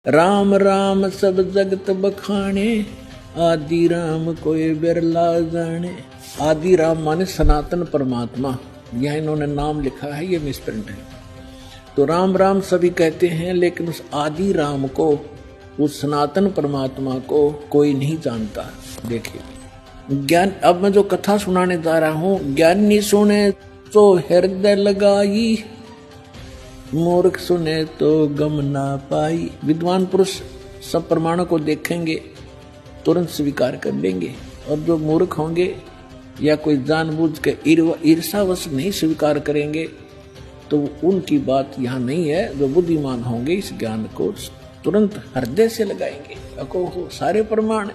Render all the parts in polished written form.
राम राम सब जगत बखाने, आदि राम कोई बिरला जाने। आदि राम माने सनातन परमात्मा, यह इन्होंने नाम लिखा है, ये मिसप्रिंट है। तो राम राम सभी कहते हैं, लेकिन उस आदि राम को, उस सनातन परमात्मा को कोई नहीं जानता। देखिए ज्ञान, अब मैं जो कथा सुनाने जा रहा हूं, ज्ञानी सुने तो हृदय लगाई, मूर्ख सुने तो गम ना पाई। विद्वान पुरुष सब प्रमाणों को देखेंगे, तुरंत स्वीकार कर लेंगे, और जो मूर्ख होंगे या कोई जानबूझ के ईर्षावश नहीं स्वीकार करेंगे, तो उनकी बात यहाँ नहीं है। जो बुद्धिमान होंगे इस ज्ञान को तुरंत हृदय से लगाएंगे। अको हो सारे प्रमाण।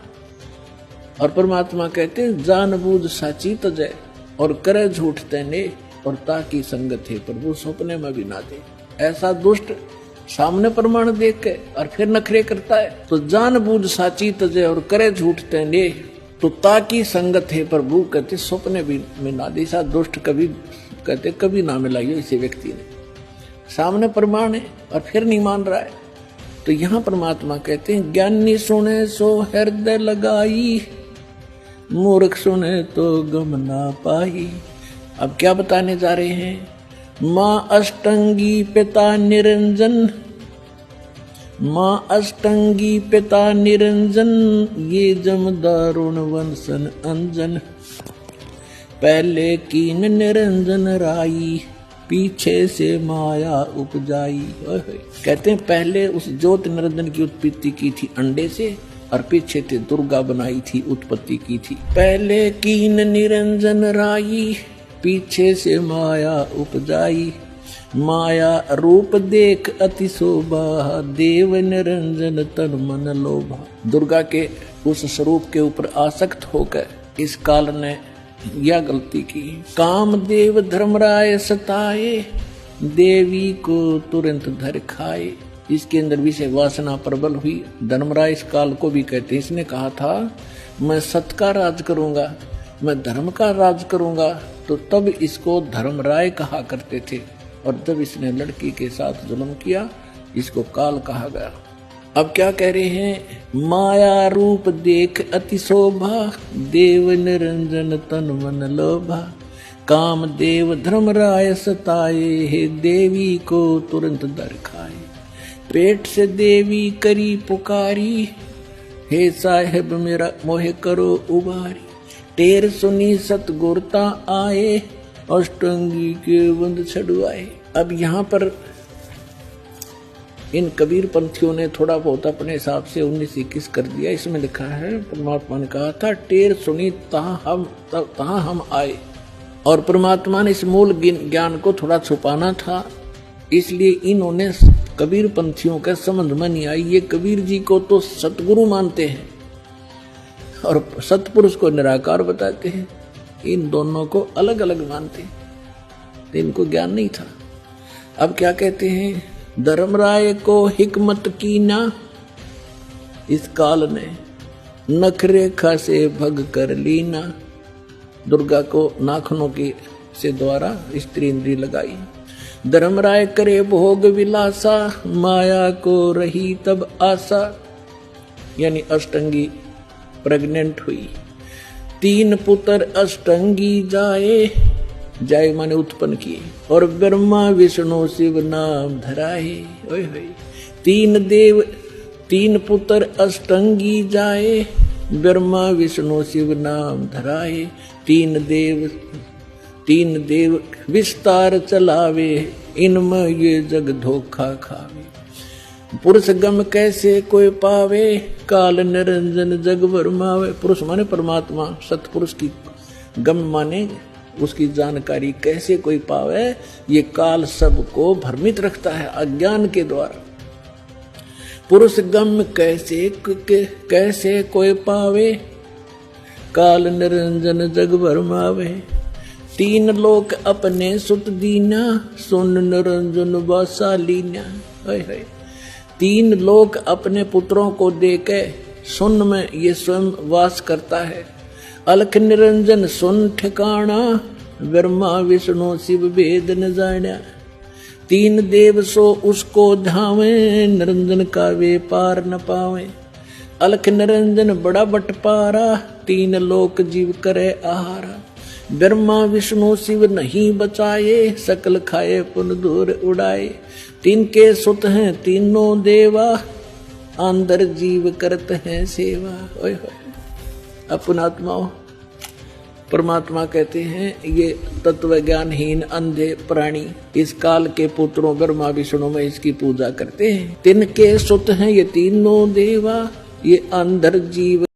और परमात्मा कहते हैं, जानबूझ साची तजय और करे झूठ तैने, और ताकि संगत है प्रभु सपने में भी ना दे। ऐसा दुष्ट सामने प्रमाण देख के और फिर नखरे करता है, तो जानबूझ साची तजय और करे झूठ तैने, तो ताकि संगत है प्रभु कहते सपने भी में ना दे। ऐसा दुष्ट कभी कहते कभी ना मिलाइयो इसे व्यक्ति ने। सामने प्रमाण है और फिर नहीं मान रहा है। तो यहाँ परमात्मा कहते हैं, ज्ञानी सुने सो हृदय लगाई, मूर्ख सुने तो गम ना पाई। अब क्या बताने जा रहे हैं? माँ अष्टंगी पिता निरंजन, माँ अष्टंगी पिता निरंजन, ये जम दारुण वंशन अंजन। पहले कीन निरंजन राई, पीछे से माया उपजाई। कहते हैं पहले उस ज्योत निरंजन की उत्पत्ति की थी अंडे से, और पीछे से दुर्गा बनाई थी, उत्पत्ति की थी। पहले कीन निरंजन राई, पीछे से माया उपजाई। माया रूप देख अति शोभा, देव निरंजन तन मन लोभा। दुर्गा के उस स्वरूप के ऊपर आसक्त होकर इस काल ने यह गलती की। कामदेव धर्मराय सताए, देवी को तुरंत धर खाए। इसके अंदर विषय वासना प्रबल हुई। धर्मराय इस काल को भी कहते हैं। इसने कहा था, मैं सत का राज करूंगा, मैं धर्म का राज करूंगा, तो तब इसको धर्मराय कहा करते थे। और जब इसने लड़की के साथ जुल्म किया, इसको काल कहा गया। अब क्या कह रहे हैं? माया रूप देख अति शोभा, देव निरंजन तन मन लोभा। काम देव धर्मराय सताए, हे देवी को तुरंत दर खाए। पेट से देवी करी पुकारी, हे साहेब मेरा मोहे करो उबारी। टेर सुनी सतगुरता आए, अष्टंगी के बंद छड़वाए। अब यहाँ पर इन कबीर पंथियों ने थोड़ा बहुत अपने हिसाब से 19-21 कर दिया। इसमें लिखा है, परमात्मा ने कहा था, टेर सुनी तहाँ हम आए। और परमात्मा ने इस मूल ज्ञान को थोड़ा छुपाना था, इसलिए इन्होंने कबीर पंथियों का समझ में नहीं आई। ये कबीर जी को तो सतगुरु मानते हैं और सतपुरुष को निराकार बताते हैं। इन दोनों को अलग अलग मानते हैं, तो इनको ज्ञान नहीं था। अब क्या कहते हैं? धर्मराय को हिकमत कीना, इस काल ने नखरेखा से भग कर लीना। दुर्गा को नाखनों की से द्वारा स्त्री इंद्री लगाई। धर्मराय करे भोग विलासा, माया को रही तब आशा। यानी अष्टंगी प्रेग्नेंट हुई। 3 पुत्र अष्टंगी जाए, जाए माने उत्पन्न किए, और ब्रह्मा विष्णु शिव नाम धराए। ओए होए, 3 पुत्र अष्टंगी जाए, ब्रह्मा विष्णु शिव नाम धराए। 3 देव विस्तार चलावे, इनमें ये जग धोखा खावे। पुरुष गम कैसे कोई पावे, काल निरंजन जग भरमावे। पुरुष माने परमात्मा, सतपुरुष की गम माने उसकी जानकारी कैसे कोई पावे। ये काल सबको भ्रमित रखता है अज्ञान के द्वारा। पुरुष गम कैसे कोई पावे, काल निरंजन जग भरमावे। 3 लोक अपने सुत दीना, सुन निरंजन वासालीना। 3 लोक अपने पुत्रों को देके सुन में ये स्वयं वास करता है। अलख निरंजन सुन ठिकाना, ब्रह्मा विष्णु शिव भेद न जाना। तीन देव सो उसको धावे, निरंजन का वे पार न पावे। अलख निरंजन बड़ा बटपारा, तीन लोक जीव करे आहारा। ब्रह्मा विष्णु शिव नहीं बचाए, सकल खाए पुन दूर उड़ाए। तीन के सुत हैं तीनों देवा, अंदर जीव करते हैं सेवा। ओए होए अपनात्माओं, परमात्मा कहते हैं ये तत्व ज्ञानहीन अंधे प्राणी इस काल के पुत्रों ब्रह्मा विष्णु में इसकी पूजा करते हैं। तिनके सुत हैं ये तीनों देवा, ये अंदर जीव